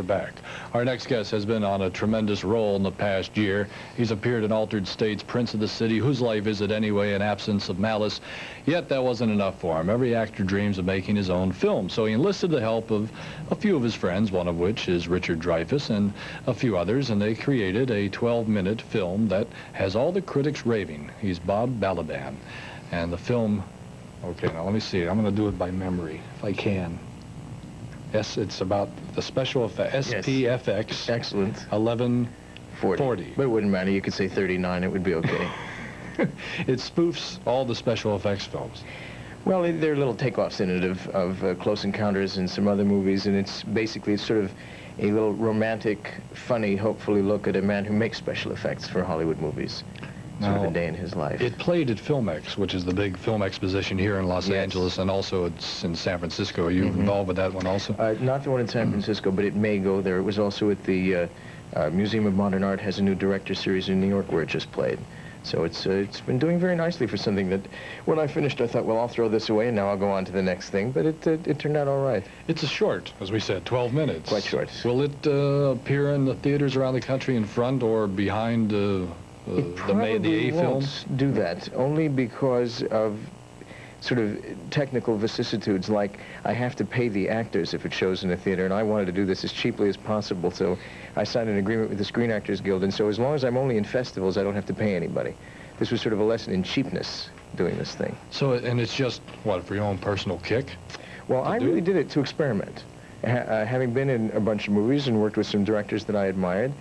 we're back. Our next guest has been on a tremendous roll in the past year. He's appeared in Altered States, Prince of the City, Whose Life Is It Anyway, and Absence of Malice. Yet that wasn't enough for him. Every actor dreams of making his own film, so he enlisted the help of a few of his friends, one of which is Richard Dreyfuss and a few others, and they created a 12-minute film that has all the critics raving. He's Bob Balaban. And the film, okay, now let me see. I'm going to do it by memory, if I can. Yes, it's about the special effect, SPFX. Excellent. 1140. But it wouldn't matter. You could say 39. It would be okay. It spoofs all the special effects films. Well, there are little takeoffs in it of Close Encounters and some other movies, and it's basically sort of a little romantic, funny, hopefully look at a man who makes special effects for Hollywood movies. Sort of a day in his life. It played at Filmex, which is the big film exposition here in Los Angeles, and also it's in San Francisco. Are you involved with that one also? Not the one in San Francisco, but it may go there. It was also at the Museum of Modern Art, has a new director series in New York where it just played. So it's been doing very nicely for something that, when I finished, I thought, well, I'll throw this away and now I'll go on to the next thing. But it turned out all right. It's a short, as we said, 12 minutes. Quite short. Will it appear in the theaters around the country in front or behind the A films? Do that, only because of sort of technical vicissitudes, like I have to pay the actors if it shows in a theater, and I wanted to do this as cheaply as possible, so I signed an agreement with the Screen Actors Guild, and so as long as I'm only in festivals, I don't have to pay anybody. This was sort of a lesson in cheapness, doing this thing. So, and it's just, what, for your own personal kick? Well, I really did it to experiment. Having been in a bunch of movies and worked with some directors that I admired,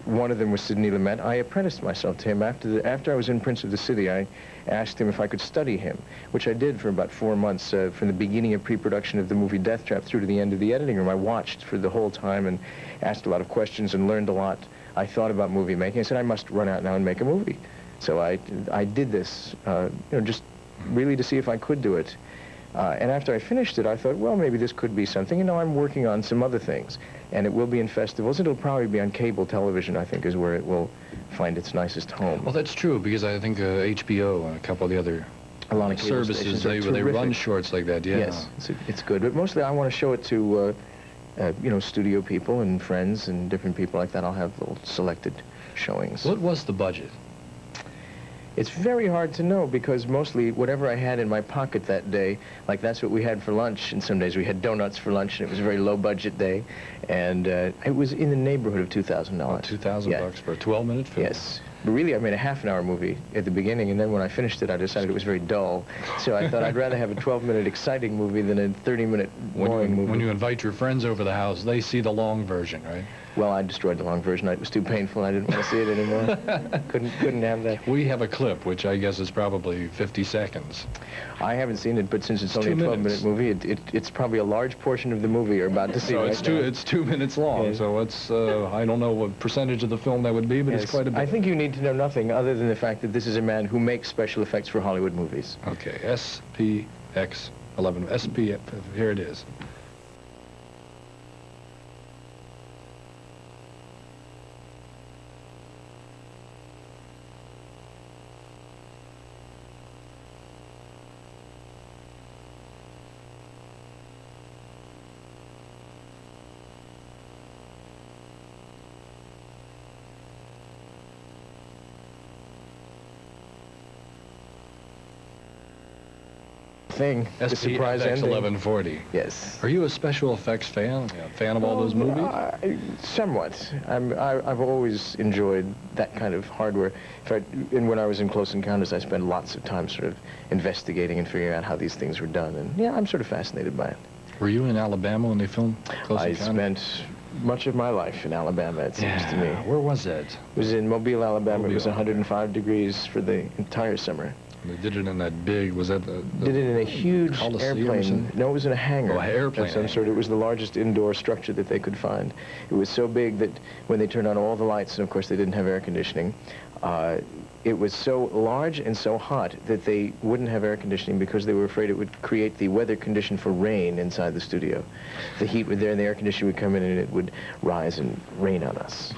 one of them was Sidney Lumet. I apprenticed myself to him. After I was in Prince of the City, I asked him if I could study him, which I did for about 4 months, from the beginning of pre-production of the movie Death Trap through to the end of the editing room. I watched for the whole time and asked a lot of questions and learned a lot. I thought about movie making. I said, I must run out now and make a movie. So I did this, just really to see if I could do it. And after I finished it, I thought, well, maybe this could be something. You know, I'm working on some other things. And it will be in festivals. It'll probably be on cable television, I think, is where it will find its nicest home. Well, that's true, because I think HBO and a couple of the other services, they run shorts like that, yeah. Yes, it's good. But mostly I want to show it to, studio people and friends and different people like that. I'll have little selected showings. What was the budget? It's very hard to know, because mostly whatever I had in my pocket that day, like that's what we had for lunch, and some days we had donuts for lunch, and it was a very low-budget day, and it was in the neighborhood of $2,000. Oh, $2,000 bucks for a 12-minute film? Yes. But really, I made a half-an-hour movie at the beginning, and then when I finished it, I decided it was very dull. So I thought I'd rather have a 12-minute exciting movie than a 30-minute boring movie. When you invite your friends over the house, they see the long version, right? Well, I destroyed the long version. It was too painful, and I didn't want to see it anymore. Couldn't have that. We have a clip, which I guess is probably 50 seconds. I haven't seen it, but since it's only a 12-minute movie, it's probably a large portion of the movie you're about to see. So it's 2 minutes long, yes. So it's, I don't know what percentage of the film that would be, but it's quite a bit. I think you need to know nothing other than the fact that this is a man who makes special effects for Hollywood movies. Okay, SPX 11, SP, here it is. Thing. The surprise ending. 1140. Yes. Are you a special effects fan? A fan of all those movies? Somewhat. I've always enjoyed that kind of hardware. In fact, when I was in Close Encounters, I spent lots of time sort of investigating and figuring out how these things were done. And yeah, I'm sort of fascinated by it. Were you in Alabama when they filmed Close Encounters? I spent much of my life in Alabama, it seems to me. Where was that? It was in Mobile, Alabama. It was 105 degrees for the entire summer. They did it in that big, was that the did it in a huge airplane. No, it was in a hangar. Oh, an airplane. Of some sort. It was the largest indoor structure that they could find. It was so big that when they turned on all the lights, and of course they didn't have air conditioning, it was so large and so hot that they wouldn't have air conditioning because they were afraid it would create the weather condition for rain inside the studio. The heat would there and the air conditioning would come in and it would rise and rain on us.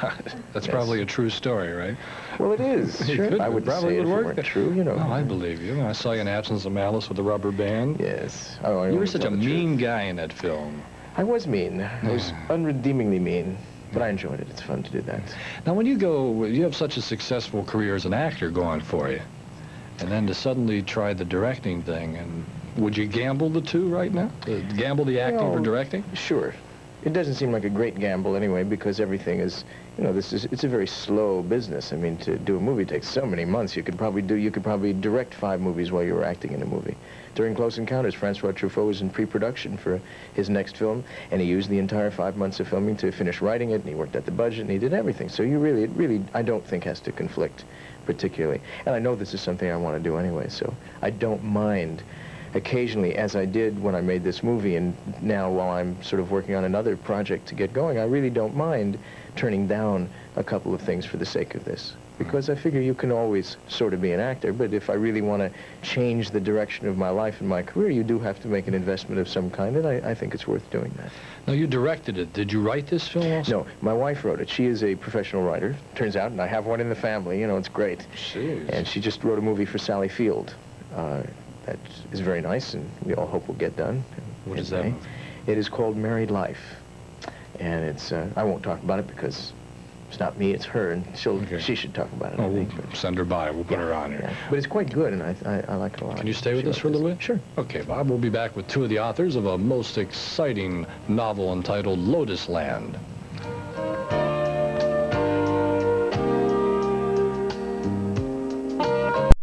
God, that's probably a true story, right? Well, it is. Sure. I would probably say would if work. It weren't true, you know. Oh, I believe you. I saw you in Absence of Malice with the rubber band. Yes. Oh, you were such a mean guy in that film. I was mean. I was unredeemingly mean. But I enjoyed it. It's fun to do that. Now, when you have such a successful career as an actor going for you, and then to suddenly try the directing thing, and would you gamble the two right now? Gamble the acting for directing? Sure. It doesn't seem like a great gamble anyway, because everything is, it's a very slow business. I mean, to do a movie takes so many months. You could probably direct 5 movies while you were acting in a movie. During Close Encounters, Francois Truffaut was in pre-production for his next film, and he used the entire 5 months of filming to finish writing it, and he worked at the budget, and he did everything. So it really, I don't think has to conflict particularly. And I know this is something I want to do anyway, so I don't mind occasionally, as I did when I made this movie, and now while I'm sort of working on another project to get going, I really don't mind turning down a couple of things for the sake of this. Because I figure you can always sort of be an actor, but if I really want to change the direction of my life and my career, you do have to make an investment of some kind, and I think it's worth doing that. Now, you directed it. Did you write this film also? No, my wife wrote it. She is a professional writer, turns out, and I have one in the family. It's great. Jeez. And she just wrote a movie for Sally Field. That is very nice, and we all hope will get done. What is that movie? It is called Married Life. And it's, I won't talk about it because it's not me, it's her, and she should talk about it, I think. We'll send her by. We'll put her on here. Yeah. But it's quite good, and I like it a lot. Can you stay with us for a little bit? Sure. Okay, Bob, we'll be back with 2 of the authors of a most exciting novel entitled Lotus Land.